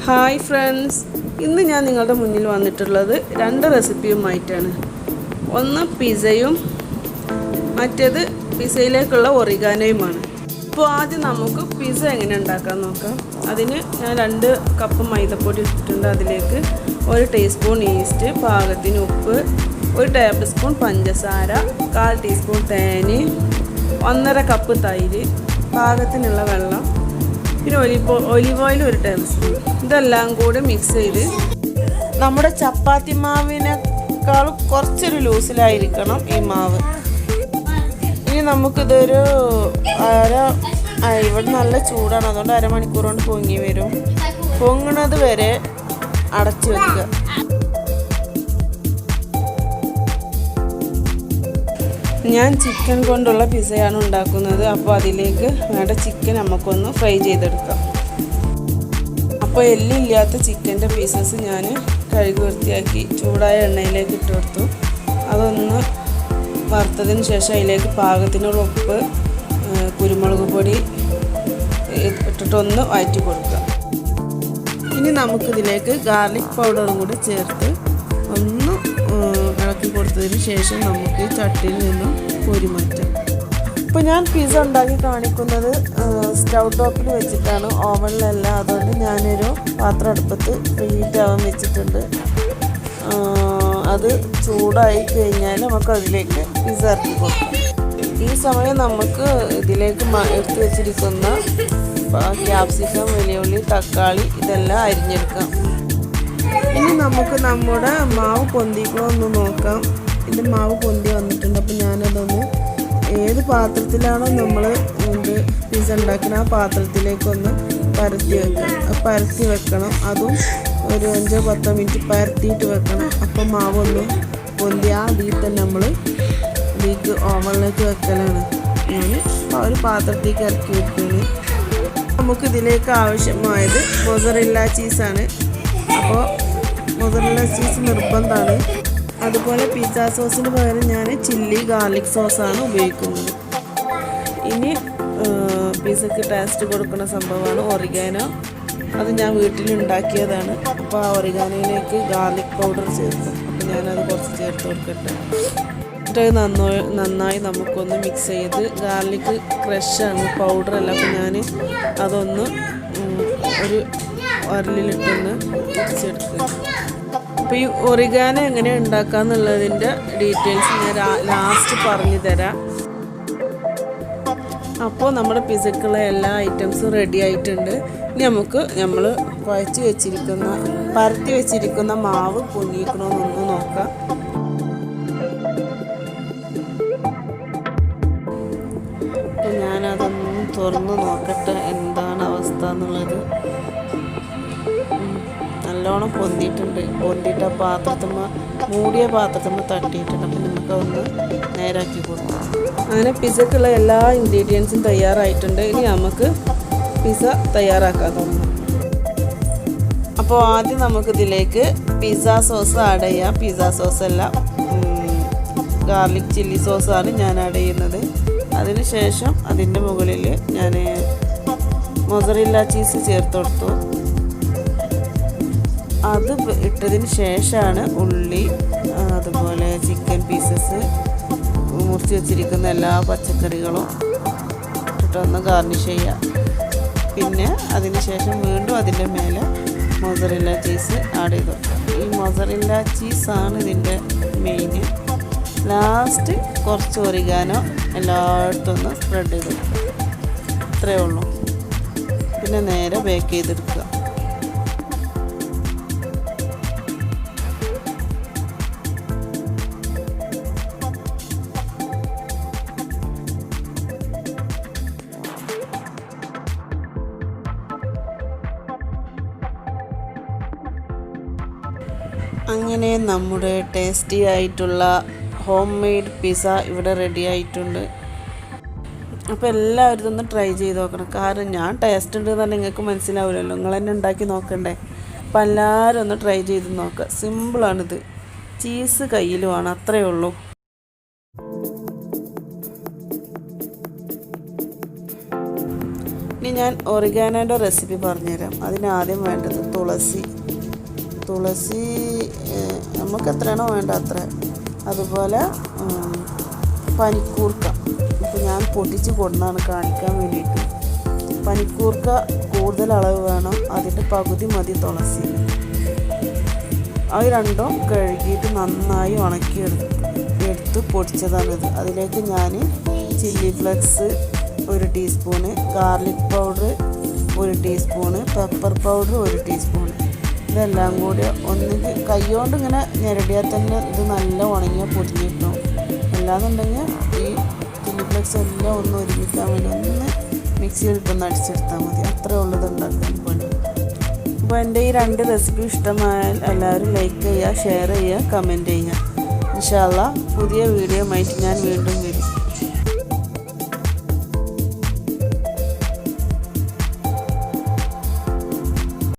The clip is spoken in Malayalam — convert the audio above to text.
ഹായ് ഫ്രണ്ട്സ്, ഇന്ന് ഞാൻ നിങ്ങളുടെ മുന്നിൽ വന്നിട്ടുള്ളത് രണ്ട് റെസിപ്പിയുമായിട്ടാണ്. ഒന്ന് പിസയും മറ്റേത് പിസയിലേക്കുള്ള ഒറിഗാനോയുമാണ്. അപ്പോൾ ആദ്യം നമുക്ക് പിസ എങ്ങനെ ഉണ്ടാക്കാൻ നോക്കാം. അതിന് ഞാൻ 2 കപ്പ് മൈദപ്പൊടി ഇട്ടിട്ടുണ്ട്. അതിലേക്ക് 1 ടീസ്പൂൺ ഈസ്റ്റ്, പാകത്തിന് ഉപ്പ്, 1 ടേബിൾ സ്പൂൺ പഞ്ചസാര, 1/4 ടീസ്പൂൺ തേന്, 1.5 കപ്പ് തൈര്, പാകത്തിനുള്ള വെള്ളം, പിന്നെ ഒലിവ് ഓയിൽ 1 ടേബിൾ സ്പൂൺ. ഇതെല്ലാം കൂടി മിക്സ് ചെയ്ത് നമ്മുടെ ചപ്പാത്തി മാവിനേക്കാളും കുറച്ചൊരു ലൂസിലായിരിക്കണം ഈ മാവ്. ഇനി നമുക്കിതൊരു ഇവിടെ നല്ല ചൂടാണ്, അതുകൊണ്ട് അരമണിക്കൂർ കൊണ്ട് പൊങ്ങി വരും. പൊങ്ങണത് വരെ അടച്ചു വെക്കുക. ഞാൻ ചിക്കൻ കൊണ്ടുള്ള പിസയാണ് ഉണ്ടാക്കുന്നത്. അപ്പോൾ അതിലേക്ക് വേണ്ട ചിക്കൻ നമുക്കൊന്ന് ഫ്രൈ ചെയ്തെടുക്കാം. അപ്പോൾ എല്ലില്ലാത്ത ചിക്കൻ്റെ പീസസ് ഞാൻ കഴുകി വൃത്തിയാക്കി ചൂടായ എണ്ണയിലേക്ക് ഇട്ട് കൊടുത്തു. അതൊന്ന് വറുത്തതിന് ശേഷം അതിലേക്ക് പാകത്തിനുള്ള ഉപ്പ്, കുരുമുളക് പൊടി ഇട്ടിട്ടൊന്ന് വഴറ്റി കൊടുക്കുക. ഇനി നമുക്കിതിലേക്ക് ഗാർലിക് പൗഡറും കൂടി ചേർത്ത് ഒന്ന് ഇളക്കി കൊടുത്തതിന് ശേഷം നമുക്ക് ചട്ടിയിൽ നിന്നും കോരി മാറ്റാം. ഇപ്പോൾ ഞാൻ പിസ്സ ഉണ്ടാക്കി കാണിക്കുന്നത് സ്റ്റൗ ടോപ്പിൽ വെച്ചിട്ടാണ്, ഓവനിലല്ല. അതുകൊണ്ട് ഞാനൊരു പാത്രം അടുപ്പത്ത് ഹീറ്റ് ആവാൻ വെച്ചിട്ടുണ്ട്. അത് ചൂടായി കഴിഞ്ഞാൽ നമുക്ക് അതിലേക്ക് പിസ്സ ഇറക്കി കൊടുക്കാം. ഈ സമയം നമുക്ക് ഇതിലേക്ക് എടുത്ത് വെച്ചിരിക്കുന്ന ക്യാപ്സിക്കം, വലിയ ഉള്ളി, തക്കാളി ഇതെല്ലാം അരിഞ്ഞെടുക്കാം. ഇനി നമുക്ക് നമ്മുടെ മാവ് പൊന്തിക്കണമെന്ന് നോക്കാം. ഇത് മാവ് പൊന്തി വന്നിട്ടുണ്ട്. അപ്പോൾ ഞാനതൊന്ന് ഏത് പാത്രത്തിലാണോ നമ്മൾ പിസ്സ ഉണ്ടാക്കുന്ന ആ പാത്രത്തിലേക്കൊന്ന് പരത്തി വെക്കണം. അതും ഒരു 5-10 മിനിറ്റ് പരത്തിയിട്ട് വെക്കണം. അപ്പം മാവൊന്ന് പൊന്തി അതിൽ തന്നെ നമ്മൾ ഇതിലേക്ക് ഓവനിലേക്ക് വെക്കലാണ്. ഞാൻ ഒരു പാത്രത്തേക്ക് ഇറക്കി വെക്കുകയാണ്. നമുക്കിതിലേക്ക് ആവശ്യമായത് മൊസറല്ല ചീസാണ്. അപ്പോൾ മൊസറല്ല ചീസ് നിർബന്ധമാണ്. അതുപോലെ പിസ്സ സോസിന് പകരം ഞാൻ ചില്ലി ഗാർലിക് സോസാണ് ഉപയോഗിക്കുന്നത്. ഇനി പിസ്സയ്ക്ക് ടേസ്റ്റ് കൊടുക്കുന്ന സംഭവമാണ് ഒറിഗാനോ. അത് ഞാൻ വീട്ടിലുണ്ടാക്കിയതാണ്. അപ്പോൾ ആ ഒറിഗാനോയിലേക്ക് ഗാർലിക് പൗഡർ ചേർക്കും. അപ്പോൾ ഞാനത് കുറച്ച് ചേർത്ത് കൊടുക്കട്ടെ. എന്നിട്ട് നന്നായി നമുക്കൊന്ന് മിക്സ് ചെയ്ത്, ഗാർലിക് ക്രഷാണ്, പൗഡറല്ല. അപ്പോൾ ഞാൻ അതൊന്ന് ഒരു ഉരലിലിട്ടൊന്ന് പൊടിച്ചെടുക്കുക. അപ്പോൾ ഈ ഒറിഗാനോ എങ്ങനെ ഉണ്ടാക്കാന്നുള്ളതിൻ്റെ ഡീറ്റെയിൽസ് ഞാൻ ലാസ്റ്റ് പറഞ്ഞു തരാം. അപ്പോൾ നമ്മുടെ പിസയ്ക്കുള്ള എല്ലാ ഐറ്റംസും റെഡി ആയിട്ടുണ്ട്. ഇനി നമുക്ക് നമ്മൾ പരത്തി വെച്ചിരിക്കുന്ന മാവ് പൊങ്ങിക്കണമെന്നൊന്ന് നോക്കാം. അപ്പോൾ ഞാനതൊന്ന് തുറന്ന് നോക്കട്ടെ എന്താണ് അവസ്ഥ എന്നുള്ളത്. നല്ലോണം പൊന്തിയിട്ട് ആ മൂടിയ പാത്രത്തിൽ തട്ടിയിട്ടുണ്ട്. അപ്പം നമുക്കതൊന്ന് നേരാക്കി കൊടുക്കാം. അങ്ങനെ പിസ്സക്കുള്ള എല്ലാ ഇൻഗ്രീഡിയൻസും തയ്യാറായിട്ടുണ്ട്. ഇനി നമുക്ക് പിസ്സ തയ്യാറാക്കാൻ തുടങ്ങാം. അപ്പോൾ ആദ്യം നമുക്കിതിലേക്ക് പിസ്സ സോസ് ആഡ് ചെയ്യാം. പിസ്സ സോസല്ല, ഗാർലിക് ചില്ലി സോസാണ് ഞാൻ ആഡ് ചെയ്യുന്നത്. അതിന് ശേഷം അതിൻ്റെ മുകളിൽ ഞാൻ മൊസറല്ല ചീസ് ചേർത്ത് കൊടുത്തു. അത് ഇട്ടതിന് ശേഷമാണ് ഉള്ളി, അതുപോലെ ചിക്കൻ പീസസ്, മുറിച്ച് വെച്ചിരിക്കുന്ന എല്ലാ പച്ചക്കറികളും ഇട്ടിട്ടൊന്ന് ഗാർണിഷ് ചെയ്യുക. പിന്നെ അതിന് ശേഷം വീണ്ടും അതിൻ്റെ മേലെ മൊസറല്ല ചീസ് ആഡ് ചെയ്ത് കൊടുക്കുക. ഈ മൊസറല്ല ചീസാണ് ഇതിൻ്റെ മെയിൻ. ലാസ്റ്റ് കുറച്ച് ഒറിഗാനോ എല്ലായിടത്തും ഒന്ന് സ്പ്രെഡ് ചെയ്ത് കൊടുക്കുക. ഇത്രയേ ഉള്ളൂ. പിന്നെ നേരെ ബേക്ക് ചെയ്തെടുക്കുക. അങ്ങനെ നമ്മുടെ ടേസ്റ്റി ആയിട്ടുള്ള ഹോം മെയ്ഡ് പിസ്സ ഇവിടെ റെഡി ആയിട്ടുണ്ട്. അപ്പോൾ എല്ലാവരും ഇതൊന്ന് ട്രൈ ചെയ്ത് നോക്കണം. കാരണം ഞാൻ ടേസ്റ്റ് ഉണ്ട് തന്നെ നിങ്ങൾക്ക് മനസ്സിലാവില്ലല്ലോ, നിങ്ങൾ തന്നെ ഉണ്ടാക്കി നോക്കണ്ടേ. അപ്പോൾ എല്ലാവരും ഒന്ന് ട്രൈ ചെയ്ത് നോക്കുക. സിമ്പിളാണിത്. ചീസ് കയ്യിലുമാണ്, അത്രയേ ഉള്ളൂ. ഇനി ഞാൻ ഒറിഗാനോൻ്റെ റെസിപ്പി പറഞ്ഞുതരാം. അതിനാദ്യം വേണ്ടത് തുളസി നമുക്ക് എത്രയാണോ വേണ്ട അത്ര. അതുപോലെ പനിക്കൂർക്ക, ഇപ്പോൾ ഞാൻ പൊട്ടിച്ച് കൊണ്ടാണ് കാണിക്കാൻ വേണ്ടിയിട്ട്. പനിക്കൂർക്ക കൂടുതൽ അളവ് വേണം, അതിൻ്റെ പകുതി മതി തുളസി. അത് രണ്ടും കഴുകിയിട്ട് നന്നായി എടുത്ത് പൊടിച്ചതാണിത്. അതിലേക്ക് ഞാൻ chilli flakes 1 teaspoon, garlic powder 1 teaspoon, pepper powder 1 teaspoon. ഇതെല്ലാം കൂടി ഒന്നുകിൽ കൈകൊണ്ട് ഇങ്ങനെ ഞെരടിയാൽ തന്നെ ഇത് നല്ല ഉണങ്ങിയ പൊടിഞ്ഞ് കിട്ടും. അല്ലാന്നുണ്ടെങ്കിൽ ഈ ചില്ലി ഫ്ലെക്സ് എല്ലാം ഒന്ന് ഒരുമിക്കാൻ വേണ്ടി ഒന്ന് മിക്സിയിലിട്ടൊന്ന് അടിച്ചെടുത്താൽ മതി. അത്രേ ഉള്ളത് ഉണ്ടാക്കാൻ പണി. അപ്പോൾ എൻ്റെ ഈ 2 റെസിപ്പി ഇഷ്ടമായാൽ എല്ലാവരും ലൈക്ക് ചെയ്യുക, ഷെയർ ചെയ്യുക, കമൻറ്റ് ചെയ്യുക. ഇൻഷാ അല്ലാഹ് പുതിയ വീഡിയോ ആയിട്ട് ഞാൻ വീണ്ടും വരും.